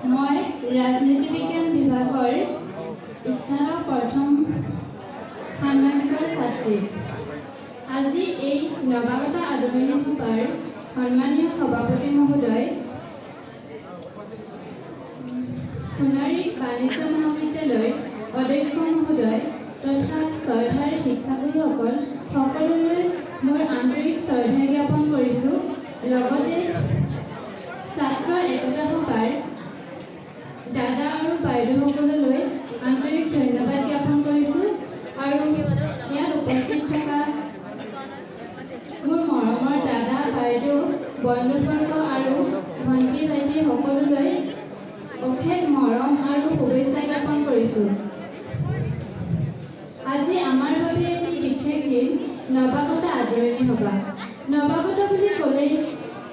মই ৰাজনীতি বিজ্ঞান বিভাগৰ স্নাতক প্ৰথম ষাণ্মাসিকৰ ছাত্ৰী। আজি এই নৱাগত আদৰণি সভাৰ সন্মানীয় সভাপতি মহোদয়, সোণাৰী বাণিজ্য মহাবিদ্যালয়ৰ অধ্যক্ষ মহোদয় তথা শ্ৰদ্ধাৰ শিক্ষাগুৰুসকল সকলোলৈ মোৰ আন্তৰিক শ্ৰদ্ধা জ্ঞাপন কৰিছোঁ। লগতে ছাত্ৰ একতা সভাৰ দাদা আৰু বাইদেউসকললৈ আন্তৰিক ধন্যবাদ জ্ঞাপন কৰিছোঁ। আৰু ইয়াত উপস্থিত থকা মোৰ মৰমৰ দাদা বাইদেউ বন্ধুবৰ্গ আৰু ভণ্টি ভাইটি সকলোলৈ অশেষ মৰম আৰু শুভেচ্ছা জ্ঞাপন কৰিছোঁ। আজি আমাৰ বাবে এটি বিশেষ দিন, নৱাগত আদৰণি সভা। নৱাগত বুলি ক'লেই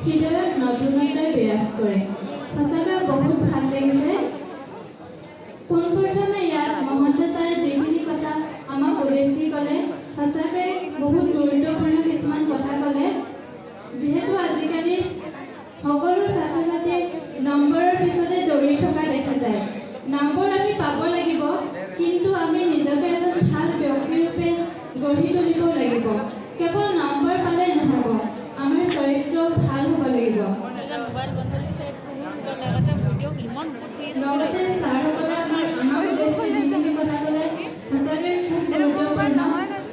হৃদয়ত নতুনতাই বিৰাজ কৰে। সঁচাকৈ বহুত ভাল লাগিছে। পোনপ্ৰথমে ইয়াত মহন্ত ছাৰে যিখিনি কথা আমাক উদ্দেশ্যি ক'লে, সঁচাকৈ বহুত গুৰুত্বপূৰ্ণ কিছুমান কথা ক'লে। যিহেতু আজিকালি সকলো ছাত্ৰ ছাত্ৰীয়ে নম্বৰৰ পিছতে দৌৰি থকা দেখা যায়। নম্বৰ আমি পাব লাগিব, কিন্তু আমি নিজকে এজন ভাল ব্যক্তিৰূপে গঢ়ি তুলিব লাগিব। কেৱল নম্বৰ পালে নহ'ব, আমাৰ চৰিত্ৰ ভাল হ'ব লাগিব। লগতে ছাৰসকলে আমাৰ উদ্দেশ্যে যিখিনি কথা ক'লে সঁচাকৈ খুব গুৰুত্বপূৰ্ণ।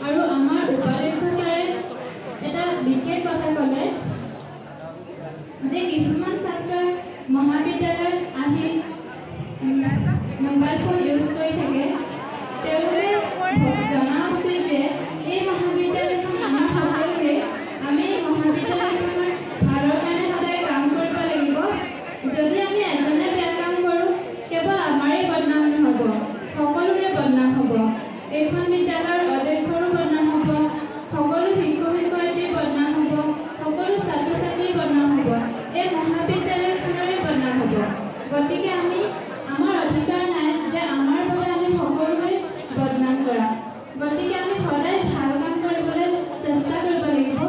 আৰু আমাৰ উপাধ্যক্ষ ছাৰে এটা বিশেষ কথা ক'লে যে কিছুমান ছাত্ৰই মহাবিদ্যালয়ত আহি মোবাইল ফোন ইউজ কৰি থাকে। তেওঁলোকে জনা উচিত যে এই মহাবিদ্যালয়খন আমাৰ সকলোৰে। আমি মহাবিদ্যালয়খনৰ ভালৰ কাৰণে সদায় কাম কৰিব লাগিব। যদি আমি এজনে বেয়া কাম কৰোঁ, কেৱল আমাৰেই বদনাম নহ'ব, সকলোৰে বদনাম হ'ব। এইখন বিদ্যালয়ৰ অধ্যক্ষৰো বদনাম হ'ব, সকলো শিক্ষক শিক্ষয়িত্ৰীৰ বদনাম হ'ব, সকলো ছাত্ৰ ছাত্ৰীৰ বদনাম হ'ব, এই মহাবিদ্যালয়খনৰে বদনাম হ'ব। গতিকে আমাৰ অধিকাৰ নাই যে আমাৰ বাবে আমি সকলোৰে বদনাম কৰা। গতিকে আমি সদায় ভাল কাম কৰিবলৈ চেষ্টা কৰিব লাগিব।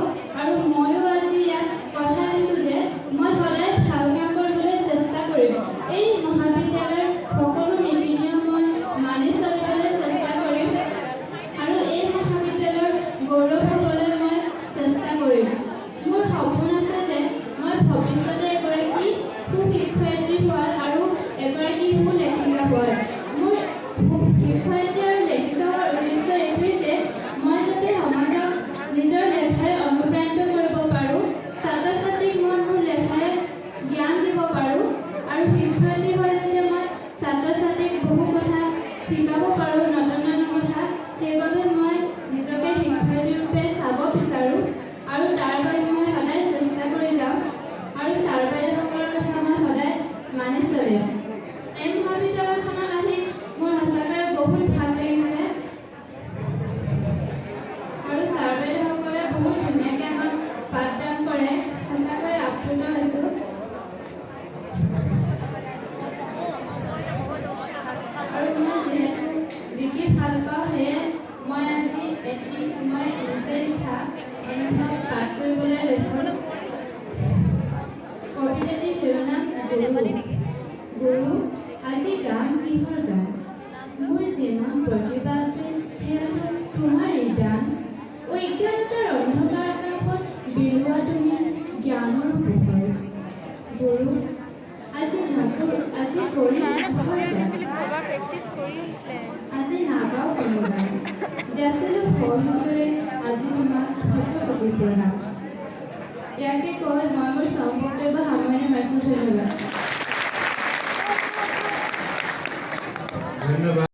আৰু ময়ো আজি ইয়াত কথা দিছোঁ যে মই সদায় ভাল কাম কৰিবলৈ চেষ্টা কৰিম। এই মহাবিদ্যালয়ৰ সকলো নীতি নিয়ম মই মানি চলিবলৈ চেষ্টা কৰিম আৰু এই মহাবিদ্যালয়ৰ গৌৰৱ হ'বলৈ মই চেষ্টা কৰিম। মোৰ সপোন আছে যে মই ভৱিষ্যতে এগৰাকী সুশিক্ষয়িত্ৰী হোৱাৰ আৰু এগৰাকী সুলেখিকা হোৱাৰ। মোৰ শিক্ষয়িত্ৰী আৰু লেখিকা হোৱাৰ উদ্দেশ্য এইটোৱেই যে মই যাতে সমাজক নিজৰ লেখাৰে অনুপ্ৰাণিত কৰিব পাৰোঁ, ছাত্ৰ ছাত্ৰীক মই মোৰ লেখাৰে জ্ঞান দিব পাৰোঁ, আৰু শিক্ষয়িত্ৰী হৈ যাতে মই ছাত্ৰ ছাত্ৰীক বহু কথা শিকাব পাৰোঁ, নতুন নতুন কথা। সেইবাবে মই নিজকে শিক্ষয়িত্ৰী ৰূপে চাব বিচাৰোঁ আৰু তাৰ বাবে মই সদায় চেষ্টা কৰি যাম আৰু ছাৰ বাইদেউসকলৰ কথা মই সদায় মানি চলিম। এই মহাবিদ্যালয়খনত আহি মোৰ সঁচাকৈ বহুত ভাল লাগিছে আৰু ছাৰ বাইদেউসকলে বহুত ধুনীয়াকৈ আমাক পাঠদান কৰে। সঁচাকৈ আপ্লুত হৈছোঁ। আৰু মই যিহেতু লিখি ভাল পাওঁ, সেয়ে মই আজি মই নিজে লিখা অনুভৱ পাঠ কৰিবলৈ লৈছোঁ। কবিতাটিৰ শিৰোনাম গুৰু। আজি গাম কিহৰ গান? মোৰ যিমান প্ৰতিভা আছে সেয়া তোমাৰেই দান। অজ্ঞানতাৰ অন্ধকাৰ আকাশত বিলোৱা তুমি জ্ঞানৰ পোহৰ। গুৰু আজি কৰিম কিহৰ গান? আজি নাগাওঁ কোনো গান, যাচিলোঁ সৰহীৰে আজি তোমাক শতকোটি প্ৰণাম। ইয়াকে কৈ মই মোৰ বক্তব্য সামৰণি মাৰিছোঁ। ধন্যবাদ।